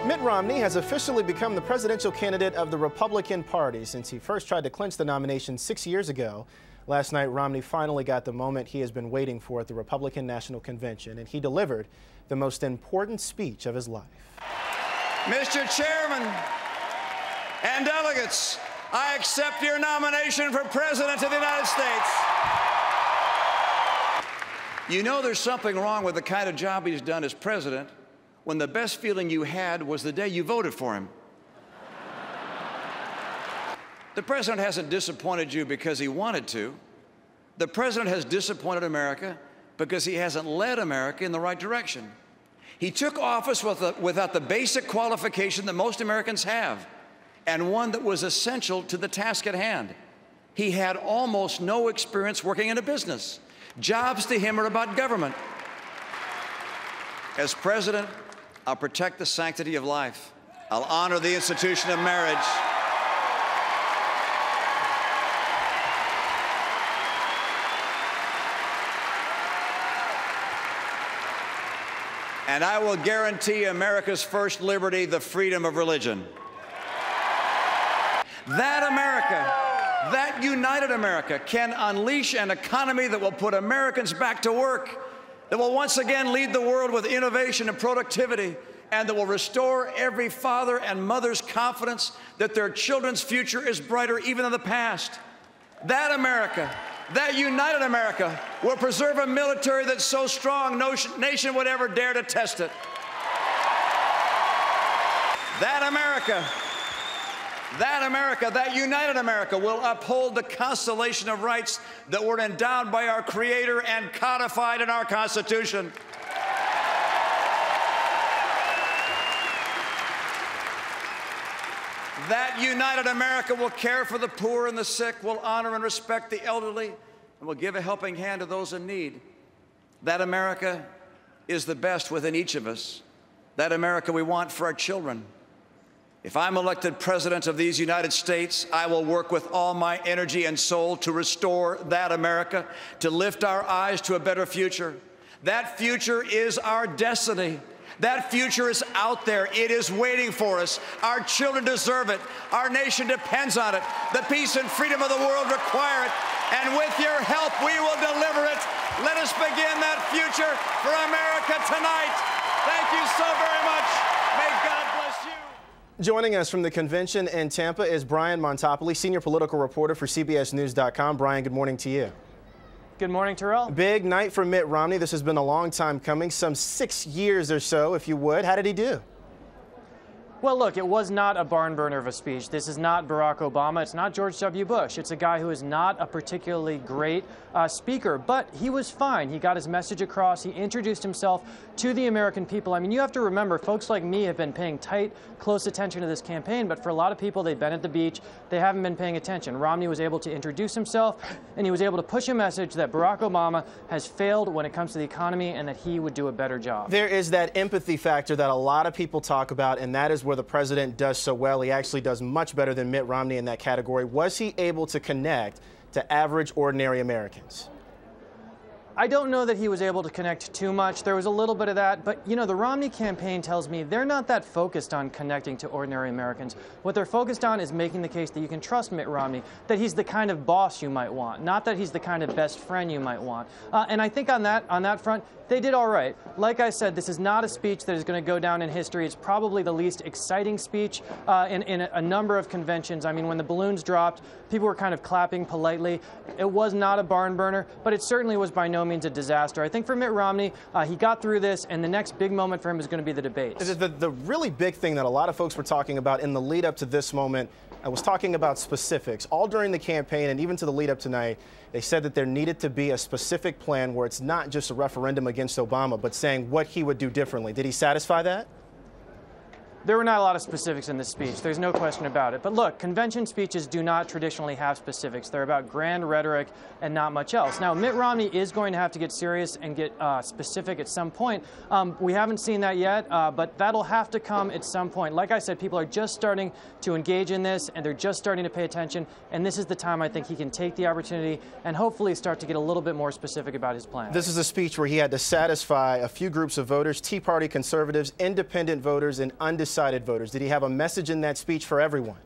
Mitt Romney has officially become the presidential candidate of the Republican Party since he first tried to clinch the nomination 6 years ago. Last night, Romney finally got the moment he has been waiting for at the Republican National Convention, and he delivered the most important speech of his life. Mr. Chairman and delegates, I accept your nomination for President of the United States. You know there's something wrong with the kind of job he's done as president when the best feeling you had was the day you voted for him. The president hasn't disappointed you because he wanted to. The president has disappointed America because he hasn't led America in the right direction. He took office without the basic qualification that most Americans have, and one that was essential to the task at hand. He had almost no experience working in a business. Jobs to him are about government. As president, I'll protect the sanctity of life. I'll honor the institution of marriage. And I will guarantee America's first liberty, the freedom of religion. That America, that united America, can unleash an economy that will put Americans back to work, that will once again lead the world with innovation and productivity, and that will restore every father and mother's confidence that their children's future is brighter even than the past. That America, that united America, will preserve a military that's so strong no nation would ever dare to test it. That America, that united America will uphold the constellation of rights that were endowed by our Creator and codified in our Constitution. That united America will care for the poor and the sick, will honor and respect the elderly, and will give a helping hand to those in need. That America is the best within each of us. That America we want for our children. If I'm elected President of these United States, I will work with all my energy and soul to restore that America, to lift our eyes to a better future. That future is our destiny. That future is out there. It is waiting for us. Our children deserve it. Our nation depends on it. The peace and freedom of the world require it. And with your help, we will deliver it. Let us begin that future for America tonight. Thank you so very much. May God bless you. Joining us from the convention in Tampa is Brian Montopoli, senior political reporter for CBSNews.com. Brian, good morning to you. Good morning, Terrell. Big night for Mitt Romney. This has been a long time coming, some 6 years or so, if you would. How did he do? Well, look, it was not a barn burner of a speech. This is not Barack Obama. It's not George W. Bush. It's a guy who is not a particularly great speaker, but he was fine. He got his message across. He introduced himself to the American people. I mean, you have to remember, folks like me have been paying close attention to this campaign, but for a lot of people, they've been at the beach. They haven't been paying attention. Romney was able to introduce himself, and he was able to push a message that Barack Obama has failed when it comes to the economy and that he would do a better job. There is that empathy factor that a lot of people talk about, and that is where the president does so well. He actually does much better than Mitt Romney in that category. Was he able to connect to average, ordinary Americans? I don't know that he was able to connect too much. There was a little bit of that, but you know, the Romney campaign tells me they're not that focused on connecting to ordinary Americans. What they're focused on is making the case that you can trust Mitt Romney, that he's the kind of boss you might want, not that he's the kind of best friend you might want. And I think on that front, they did all right. Like I said, this is not a speech that is going to go down in history. It's probably the least exciting speech in a number of conventions. I mean, when the balloons dropped, people were kind of clapping politely. It was not a barn burner, but it certainly was by no means a disaster. I think for Mitt Romney, he got through this, and the next big moment for him is going to be the debates. The really big thing that a lot of folks were talking about in the lead up to this moment, I was talking about specifics. All during the campaign and even to the lead up tonight, they said that there needed to be a specific plan where it's not just a referendum against Obama, but saying what he would do differently. Did he satisfy that? There were not a lot of specifics in this speech. There's no question about it. But look, convention speeches do not traditionally have specifics. They're about grand rhetoric and not much else. Now, Mitt Romney is going to have to get serious and get specific at some point. We haven't seen that yet, but that'll have to come at some point. Like I said, people are just starting to engage in this, and they're just starting to pay attention. And this is the time I think he can take the opportunity and hopefully start to get a little bit more specific about his plan. This is a speech where he had to satisfy a few groups of voters: Tea Party conservatives, independent voters, and undecided undecided voters? Did he have a message in that speech for everyone?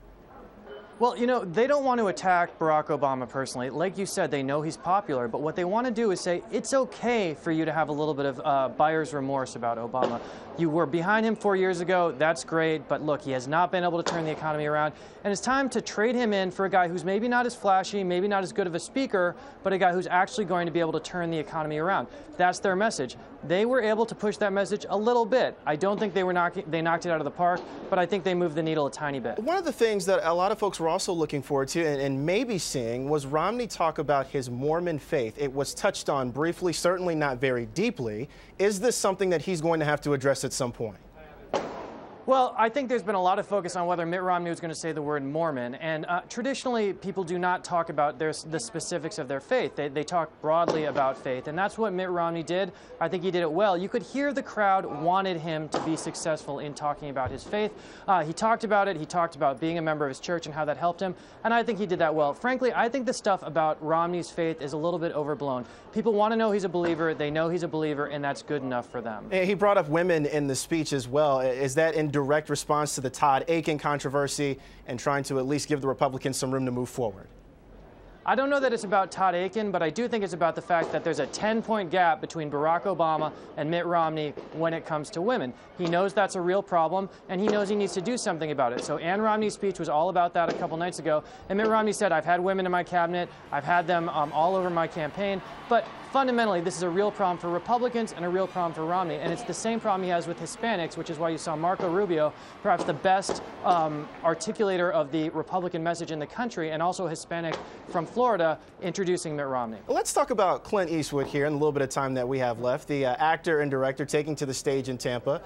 Well, you know, they don't want to attack Barack Obama personally. Like you said, they know he's popular, but what they want to do is say, it's okay for you to have a little bit of buyer's remorse about Obama. You were behind him 4 years ago, that's great, but look, he has not been able to turn the economy around, and it's time to trade him in for a guy who's maybe not as flashy, maybe not as good of a speaker, but a guy who's actually going to be able to turn the economy around. That's their message. They were able to push that message a little bit. I don't think they knocked it out of the park, but I think they moved the needle a tiny bit. One of the things that a lot of folks were also looking forward to and maybe seeing was Romney talk about his Mormon faith. It was touched on briefly, certainly not very deeply. Is this something that he's going to have to address at some point? Well, I think there's been a lot of focus on whether Mitt Romney was going to say the word Mormon, and traditionally people do not talk about the specifics of their faith. They talk broadly about faith, and that's what Mitt Romney did. I think he did it well. You could hear the crowd wanted him to be successful in talking about his faith. He talked about it. He talked about being a member of his church and how that helped him, and I think he did that well. Frankly, I think the stuff about Romney's faith is a little bit overblown. People want to know he's a believer. They know he's a believer, and that's good enough for them. He brought up women in the speech as well. Is that in direct response to the Todd Akin controversy and trying to at least give the Republicans some room to move forward? I don't know that it's about Todd Akin, but I do think it's about the fact that there's a 10-point gap between Barack Obama and Mitt Romney when it comes to women. He knows that's a real problem, and he knows he needs to do something about it. So Ann Romney's speech was all about that a couple nights ago, and Mitt Romney said, I've had women in my cabinet, I've had them all over my campaign, but fundamentally, this is a real problem for Republicans and a real problem for Romney, and it's the same problem he has with Hispanics, which is why you saw Marco Rubio, perhaps the best articulator of the Republican message in the country, and also a Hispanic from Florida, introducing Mitt Romney. Let's talk about Clint Eastwood here in the little bit of time that we have left. The actor and director taking to the stage in Tampa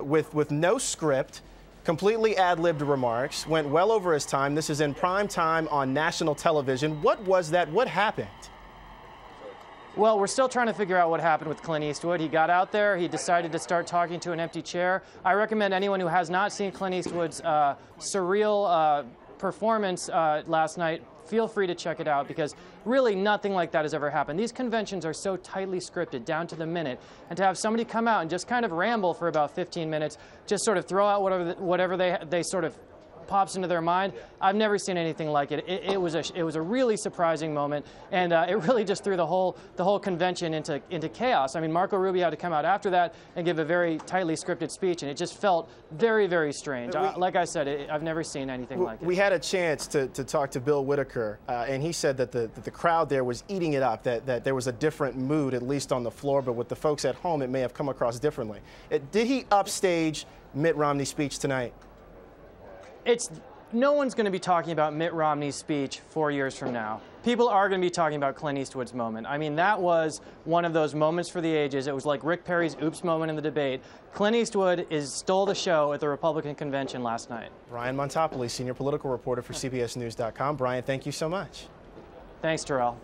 with no script, completely ad-libbed remarks, went well over his time. This is in prime time on national television. What was that? What happened? Well, we're still trying to figure out what happened with Clint Eastwood. He got out there, he decided to start talking to an empty chair. I recommend anyone who has not seen Clint Eastwood's surreal performance last night, feel free to check it out, because really nothing like that has ever happened. These conventions are so tightly scripted, down to the minute, and to have somebody come out and just kind of ramble for about 15 minutes, just sort of throw out whatever they sort of pops into their mind. I've never seen anything like it. It was a really surprising moment, and it really just threw the whole convention into chaos. I mean, Marco Rubio had to come out after that and give a very tightly scripted speech, and it just felt very, very strange. Like I said, I've never seen anything like it. We had a chance to talk to Bill Whitaker, and he said that the crowd there was eating it up, that there was a different mood, at least on the floor, but with the folks at home, it may have come across differently. Did he upstage Mitt Romney's speech tonight? No one's going to be talking about Mitt Romney's speech 4 years from now. People are going to be talking about Clint Eastwood's moment. I mean, that was one of those moments for the ages. It was like Rick Perry's oops moment in the debate. Clint Eastwood stole the show at the Republican convention last night. Brian Montopoli, senior political reporter for CBSNews.com. Brian, thank you so much. Thanks, Terrell.